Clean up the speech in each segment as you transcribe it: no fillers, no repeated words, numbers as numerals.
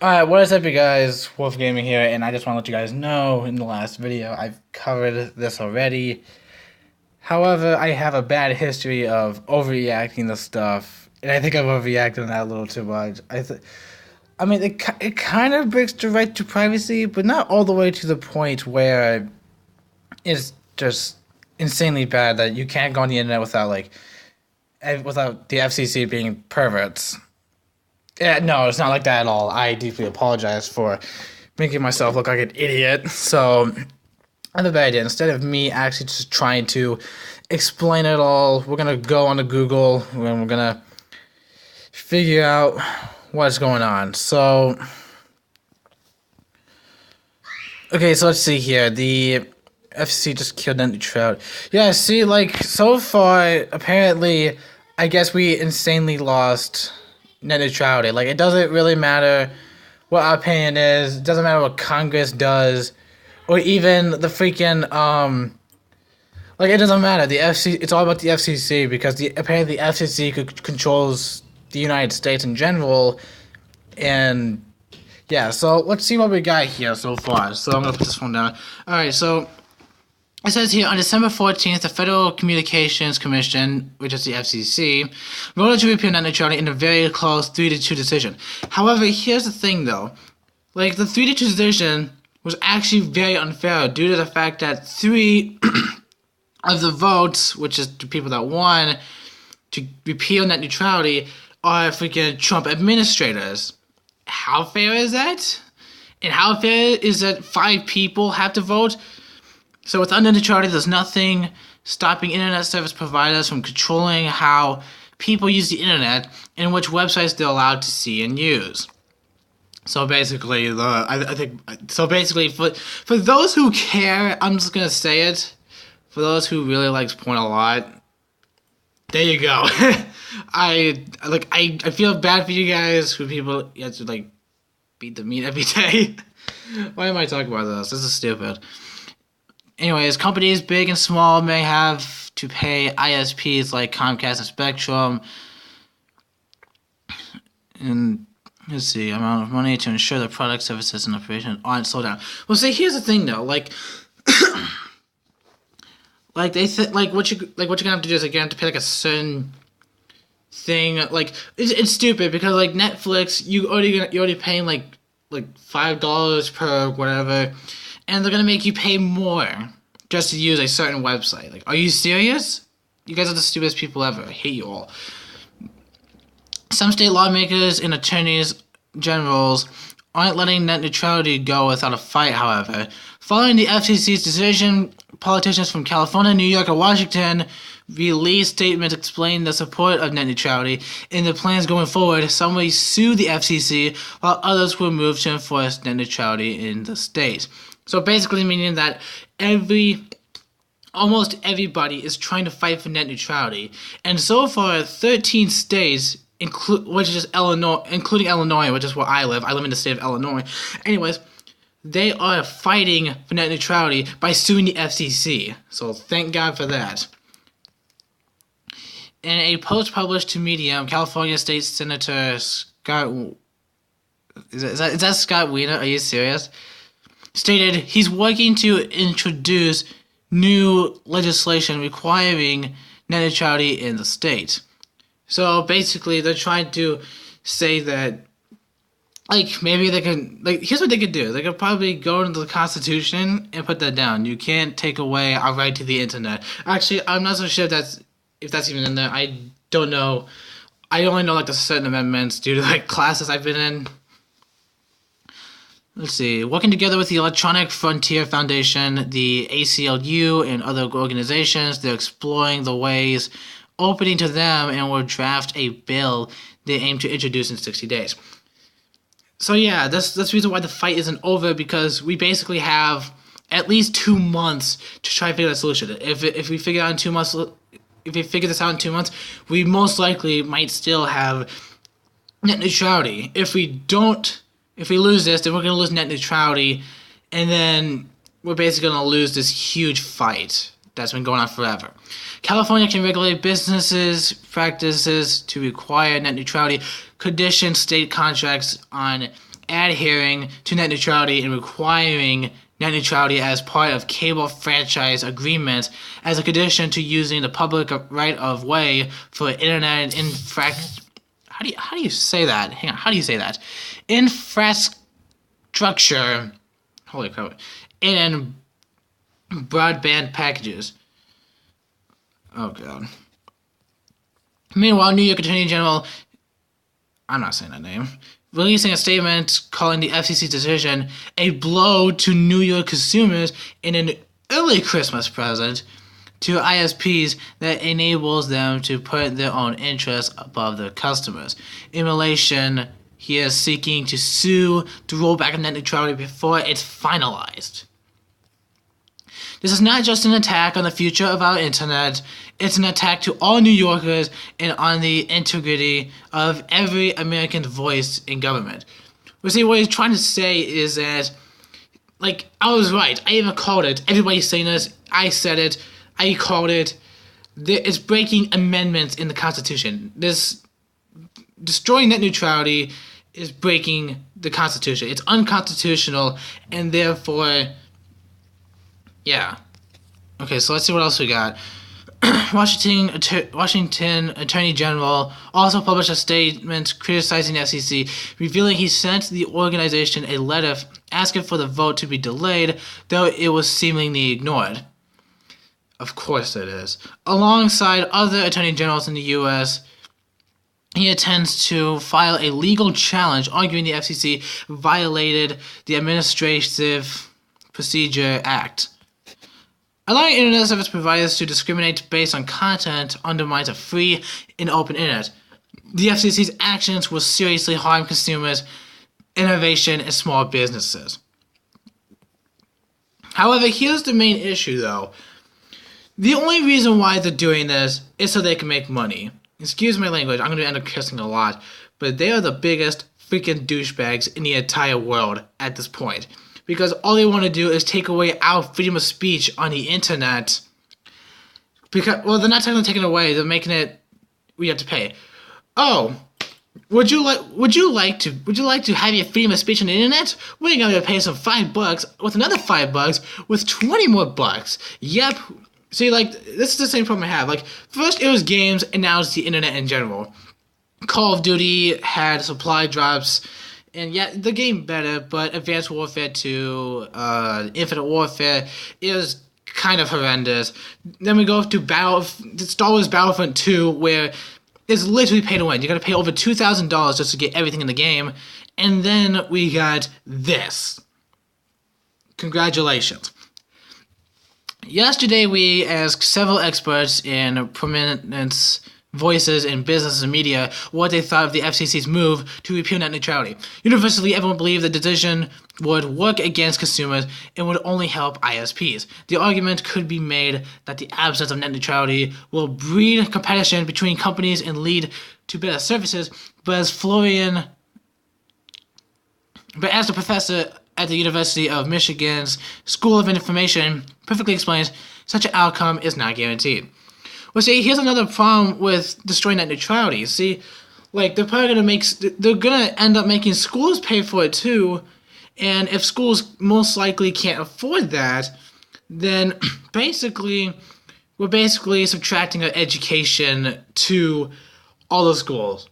Alright, what is up, you guys? Wolf Gaming here, and I just want to let you guys know in the last video I've covered this already. However, I have a bad history of overreacting to stuff, and I think I've overreacted on that a little too much. It kind of breaks the right to privacy, but not all the way to the point where it's just insanely bad that you can't go on the internet without the FCC being perverts. Yeah, no, it's not like that at all. I deeply apologize for making myself look like an idiot. So, I have a bad idea. Instead of me actually just trying to explain it all, we're going to go onto Google and we're going to figure out what's going on. So, okay, so let's see here. The FCC just killed net neutrality. Yeah, see, so far, apparently, I guess we insanely lost net neutrality. It doesn't really matter what our opinion is. It doesn't matter what Congress does, or even the freaking it doesn't matter. The FCC. It's all about the FCC because apparently the FCC controls the United States in general, and yeah. So let's see what we got here so far. So I'm gonna put this one down. All right. So it says here, on December 14th, the Federal Communications Commission, which is the FCC, voted to repeal net neutrality in a very close 3-2 decision. However, here's the thing, though. The 3-2 decision was actually very unfair due to the fact that 3 of the votes, which is the people that won to repeal net neutrality, are freaking Trump administrators. How fair is that? And how fair is that 5 people have to vote? So with net neutrality, there's nothing stopping internet service providers from controlling how people use the internet and which websites they're allowed to see and use. So basically, for those who care, I'm just gonna say it. For those who really like porn a lot, there you go. I feel bad for you guys who people have to beat the meat every day. Why am I talking about this? This is stupid. Anyways, companies big and small may have to pay ISPs like Comcast and Spectrum, and let's see, amount of money to ensure the product, services, and operation aren't slowed down. Well, see, here's the thing though, what you're gonna have to do is you have to pay a certain thing. It's stupid because Netflix, you're already paying $5 per whatever. And they're going to make you pay more just to use a certain website. Are you serious? You guys are the stupidest people ever. I hate you all. Some state lawmakers and attorneys generals aren't letting net neutrality go without a fight, however. Following the FCC's decision, politicians from California, New York, and Washington released statements explaining the support of net neutrality and the plans going forward. Some may sue the FCC, while others will move to enforce net neutrality in the state. So basically meaning that almost everybody is trying to fight for net neutrality. And so far, 13 states, which is Illinois, including Illinois, which is where I live in the state of Illinois. Anyways, they are fighting for net neutrality by suing the FCC. So thank God for that. In a post published to Medium, California State Senator Scott... Is that Scott Wiener? Are you serious? Stated he's working to introduce new legislation requiring net neutrality in the state. So basically, they're trying to say that, maybe they can, here's what they could do. They could probably go into the Constitution and put that down. You can't take away our right to the internet. Actually, I'm not so sure if that's even in there. I don't know. I only know, the certain amendments due to, classes I've been in. Let's see. Working together with the Electronic Frontier Foundation, the ACLU, and other organizations, they're exploring the ways opening to them and will draft a bill they aim to introduce in 60 days. So yeah, that's the reason why the fight isn't over, because we basically have at least 2 months to try to figure out a solution. If we figure out in 2 months, if we figure this out in 2 months, we most likely might still have net neutrality. If we lose this, then we're going to lose net neutrality, and then we're basically going to lose this huge fight that's been going on forever. California can regulate businesses' practices to require net neutrality, condition state contracts on adhering to net neutrality and requiring net neutrality as part of cable franchise agreements as a condition to using the public right of way for internet How do you say that? Hang on. How do you say that? Infrastructure. Holy crap! In broadband packages. Oh god. Meanwhile, New York Attorney General, I'm not saying that name, releasing a statement calling the FCC's decision a blow to New York consumers and an early Christmas present to ISPs that enables them to put their own interests above their customers. In relation, he is seeking to sue to roll back net neutrality before it's finalized. This is not just an attack on the future of our internet, it's an attack to all New Yorkers and on the integrity of every American's voice in government. Well, see, what he's trying to say is that, like, I was right. I even called it. Everybody's saying this. I said it. I called it. It's breaking amendments in the Constitution. This destroying net neutrality is breaking the Constitution. It's unconstitutional, and therefore, yeah. Okay, so let's see what else we got. Washington Attorney General also published a statement criticizing the FCC, revealing he sent the organization a letter asking for the vote to be delayed, though it was seemingly ignored. Of course it is. Alongside other attorney generals in the U.S., he intends to file a legal challenge arguing the FCC violated the Administrative Procedure Act. Allowing internet service providers to discriminate based on content undermines a free and open internet. The FCC's actions will seriously harm consumers, innovation, and small businesses. However, here's the main issue, though. The only reason why they're doing this is so they can make money. Excuse my language, I'm going to end up cursing a lot, but they are the biggest freaking douchebags in the entire world at this point. Because all they want to do is take away our freedom of speech on the internet. Because, well, they're not technically taking it away, they're making it we have to pay. Oh, would you like to have your freedom of speech on the internet? We're gonna pay some $5 with another $5 with 20 more bucks. Yep. See, like, this is the same problem I have. Like, first it was games, and now it's the internet in general. Call of Duty had supply drops. And yeah, the game better, but Advanced Warfare 2, Infinite Warfare is kind of horrendous. Then we go to Star Wars Battlefront 2, where it's literally pay to win. You gotta pay over $2,000 just to get everything in the game. And then we got this. Congratulations. Yesterday we asked several experts in prominent voices in business and media what they thought of the FCC's move to repeal net neutrality. Universally, everyone believed the decision would work against consumers and would only help ISPs. The argument could be made that the absence of net neutrality will breed competition between companies and lead to better services, but as the professor at the University of Michigan's School of Information perfectly explains, such an outcome is not guaranteed. Well, see, here's another problem with destroying net neutrality. See, like, they're gonna end up making schools pay for it too, and if schools most likely can't afford that, then we're subtracting our education to all the schools.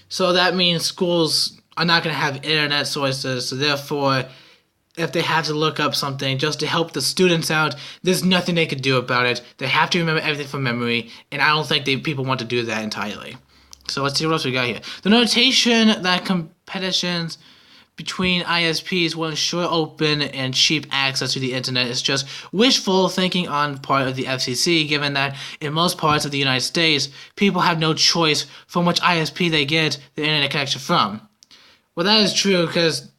So that means schools are not gonna have internet sources, so therefore, if they have to look up something just to help the students out, there's nothing they could do about it. They have to remember everything from memory, and I don't think people want to do that entirely. So let's see what else we got here. The notation that competitions between ISPs will ensure open and cheap access to the internet is just wishful thinking on part of the FCC, given that in most parts of the United States, people have no choice from which ISP they get their internet connection from. Well, that is true because,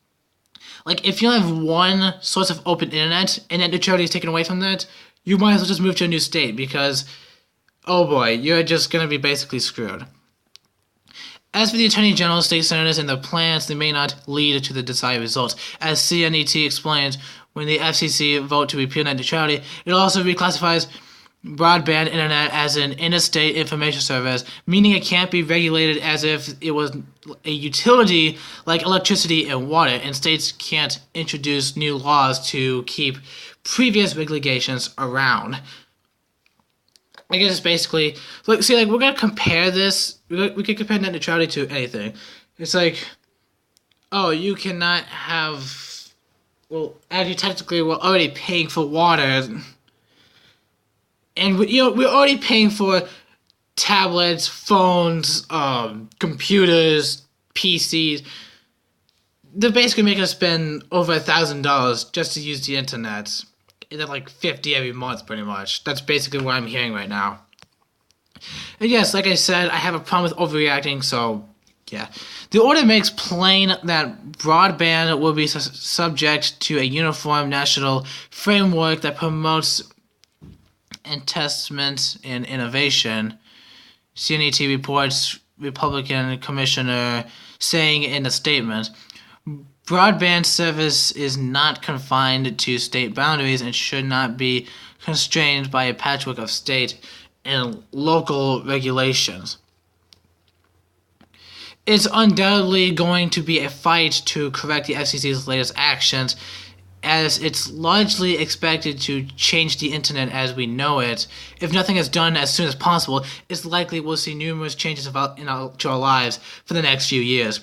like, if you have one source of open internet and net neutrality is taken away from that, you might as well just move to a new state because, oh boy, you're just going to be basically screwed. As for the Attorney General, state senators, and their plans, they may not lead to the desired results. As CNET explains, when the FCC vote to repeal net neutrality, it also reclassifies broadband internet as an interstate information service, meaning it can't be regulated as if it was a utility like electricity and water, and states can't introduce new laws to keep previous regulations around. I guess it's basically, like, see, like, we're gonna compare this, we could compare net neutrality to anything. It's like, oh, you cannot have, well, actually, technically, we're already paying for water. And we're already paying for tablets, phones, computers, PCs. They're basically making us spend over $1,000 just to use the internet. And then like $50 every month, pretty much. That's basically what I'm hearing right now. And yes, like I said, I have a problem with overreacting, so yeah. The order makes plain that broadband will be subject to a uniform national framework that promotes investment in innovation. CNET reports Republican commissioner saying in a statement, broadband service is not confined to state boundaries and should not be constrained by a patchwork of state and local regulations. It's undoubtedly going to be a fight to correct the FCC's latest actions, as it's largely expected to change the internet as we know it. If nothing is done as soon as possible, it's likely we'll see numerous changes to our lives for the next few years.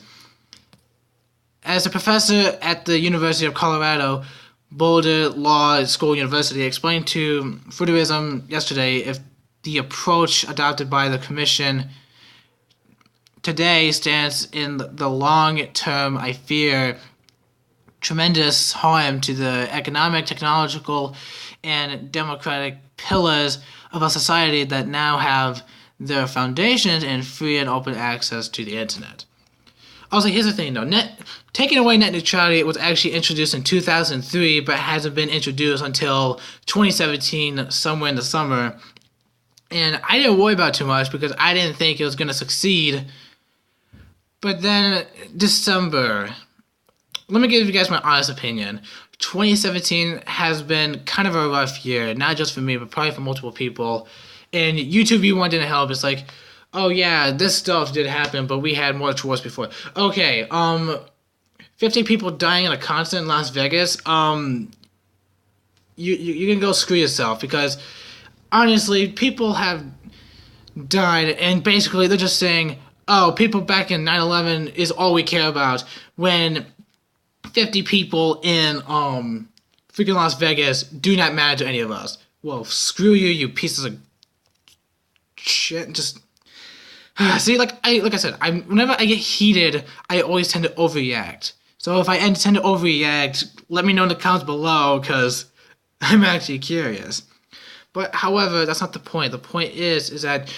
As a professor at the University of Colorado Boulder Law School University explained to Futurism yesterday, if the approach adopted by the commission today stands in the long term, I fear tremendous harm to the economic, technological, and democratic pillars of a society that now have their foundations in free and open access to the internet. Also, here's the thing though, taking away net neutrality was actually introduced in 2003, but hasn't been introduced until 2017, somewhere in the summer. And I didn't worry about it too much because I didn't think it was going to succeed. But then December, let me give you guys my honest opinion. 2017 has been kind of a rough year, not just for me, but probably for multiple people. And YouTube V1 didn't help. It's like, oh yeah, this stuff did happen, but we had more wars before. Okay, 50 people dying in a concert in Las Vegas. You can go screw yourself, because honestly, people have died, and basically they're just saying, oh, people back in 9/11 is all we care about, when 50 people in freaking Las Vegas do not matter to any of us. Well, screw you, you pieces of shit. Just see, like I said, whenever I get heated, I always tend to overreact. So if I tend to overreact, let me know in the comments below, because I'm actually curious. But however, that's not the point. The point is that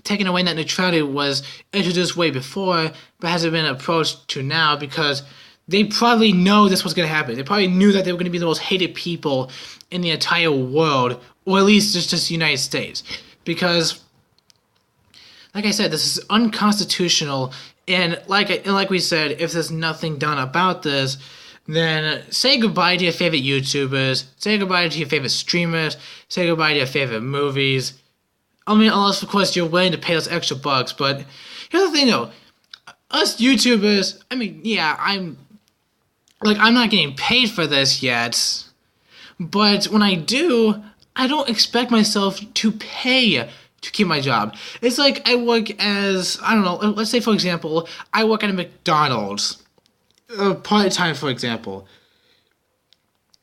taking away net neutrality was introduced way before, but hasn't been approached to now, because they probably know this was going to happen. They probably knew that they were going to be the most hated people in the entire world, or at least just the United States. Because, like I said, this is unconstitutional, and like we said, if there's nothing done about this, then say goodbye to your favorite YouTubers, say goodbye to your favorite streamers, say goodbye to your favorite movies. I mean, unless, of course, you're willing to pay those extra bucks, but here's the thing, though. Us YouTubers, I mean, yeah, I'm not getting paid for this yet, but when I do, I don't expect myself to pay to keep my job. It's like I work as, I don't know, let's say, for example, I work at a McDonald's, part-time, for example.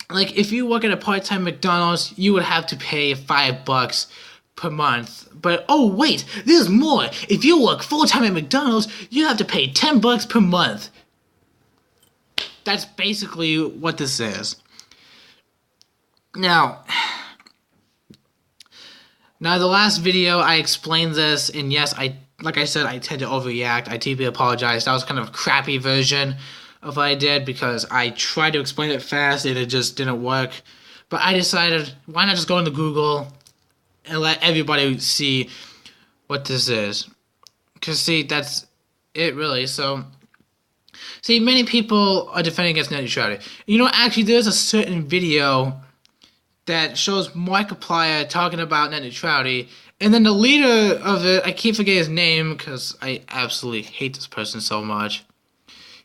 Like, if you work at a part-time McDonald's, you would have to pay $5 per month. But, oh, wait, there's more. If you work full-time at McDonald's, you have to pay $10 per month. That's basically what this is. Now, the last video I explained this, and yes, like I said, I tend to overreact. I deeply apologize. That was kind of a crappy version of what I did, because I tried to explain it fast and it just didn't work. But I decided, why not just go into Google and let everybody see what this is? Because, see, that's it, really. So, see, many people are defending against net neutrality. You know, actually, there's a certain video that shows Markiplier talking about net neutrality, and then the leader of it, I keep forgetting his name because I absolutely hate this person so much.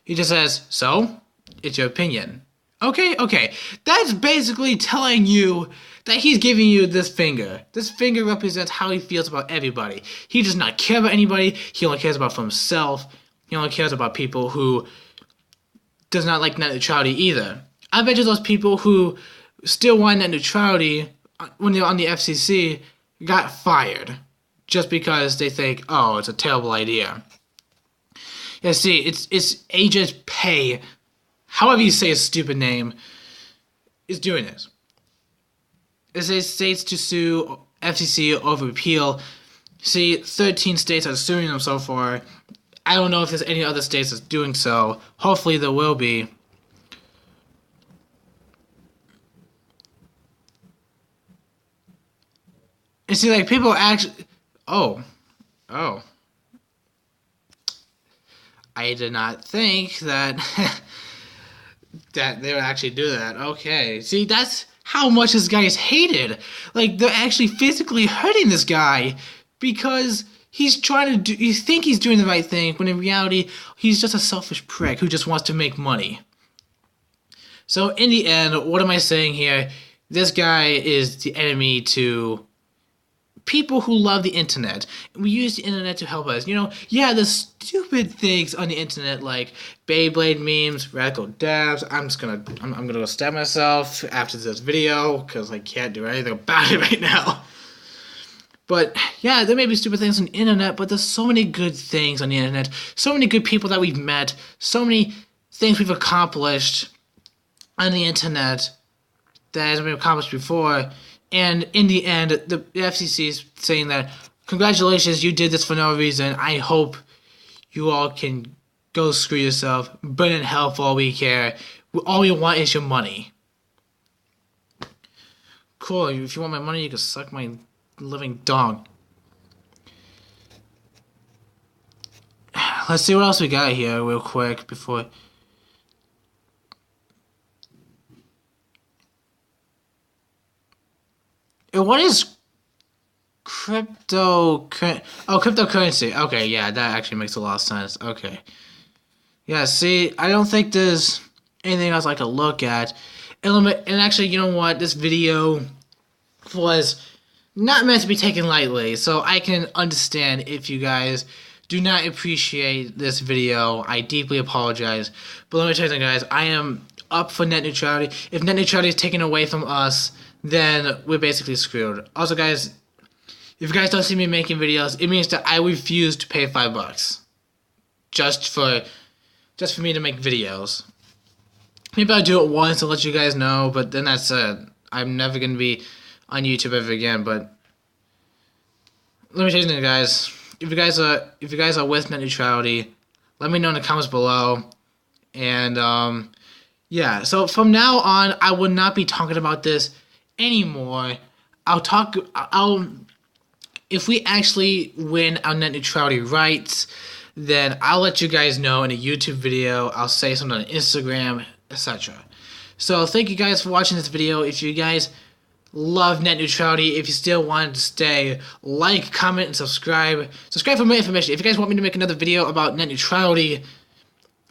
He just says, "So, it's your opinion." Okay. That's basically telling you that he's giving you this finger. This finger represents how he feels about everybody. He does not care about anybody. He only cares about for himself. He only cares about people who does not like net neutrality either. I bet you those people who still want net neutrality when they're on the FCC got fired just because they think, oh, it's a terrible idea. Yeah, see, it's Agent Pay, however you say his stupid name, is doing this. It says states to sue FCC over repeal. See, 13 states are suing them so far. I don't know if there's any other states that's doing so. Hopefully there will be. You see, like, people actually... Oh. I did not think that... that they would actually do that. Okay. See, that's how much this guy is hated. Like, they're actually physically hurting this guy because he's trying to do... You think he's doing the right thing, when in reality, he's just a selfish prick who just wants to make money. So, in the end, what am I saying here? This guy is the enemy to people who love the internet. We use the internet to help us. You know, yeah, the stupid things on the internet like Beyblade memes, radical dabs. I'm gonna go stab myself after this video because I can't do anything about it right now. But yeah, there may be stupid things on the internet, but there's so many good things on the internet. So many good people that we've met. So many things we've accomplished on the internet that hasn't been accomplished before. And in the end, the FCC is saying that, congratulations, you did this for no reason. I hope you all can go screw yourself, burn in hell for all we care. All we want is your money. Cool, if you want my money, you can suck my living dog. Let's see what else we got here real quick before... What is cryptocurrency? Okay, yeah, that actually makes a lot of sense. Okay. Yeah, see, I don't think there's anything else I could look at. And actually, you know what? This video was not meant to be taken lightly, so I can understand if you guys do not appreciate this video. I deeply apologize. But let me tell you something, guys. I am up for net neutrality. If net neutrality is taken away from us, then we're basically screwed. Also, guys, if you guys don't see me making videos, it means that I refuse to pay $5 just for me to make videos. Maybe I'll do it once to let you guys know, but then that's it. I'm never gonna be on YouTube ever again. But let me tell you something, guys. If you guys are with net neutrality, let me know in the comments below. And yeah. So from now on, I will not be talking about this anymore. If we actually win our net neutrality rights, then I'll let you guys know in a YouTube video. I'll say something on Instagram, etc. So thank you guys for watching this video. If you guys love net neutrality, if you still want to stay, like, comment, and subscribe. Subscribe for more information. If you guys want me to make another video about net neutrality,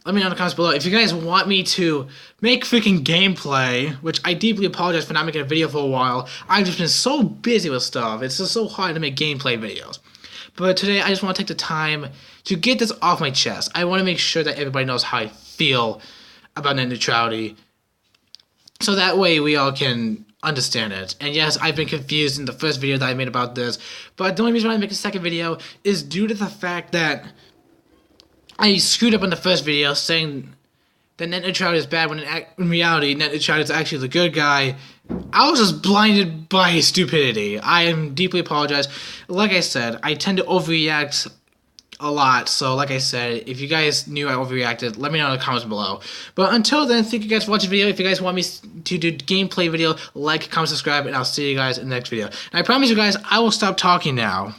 let me know in the comments below. If you guys want me to make freaking gameplay, which I deeply apologize for not making a video for a while. I've just been so busy with stuff. It's just so hard to make gameplay videos. But today, I just want to take the time to get this off my chest. I want to make sure that everybody knows how I feel about net neutrality, so that way we all can understand it. And yes, I've been confused in the first video that I made about this, but the only reason why I make a second video is due to the fact that I screwed up in the first video saying that net neutrality is bad when in reality net neutrality is actually the good guy. I was just blinded by stupidity. I am deeply apologize. Like I said, I tend to overreact a lot. So like I said, if you guys knew I overreacted, let me know in the comments below. But until then, thank you guys for watching the video. If you guys want me to do gameplay video, like, comment, subscribe, and I'll see you guys in the next video. And I promise you guys, I will stop talking now.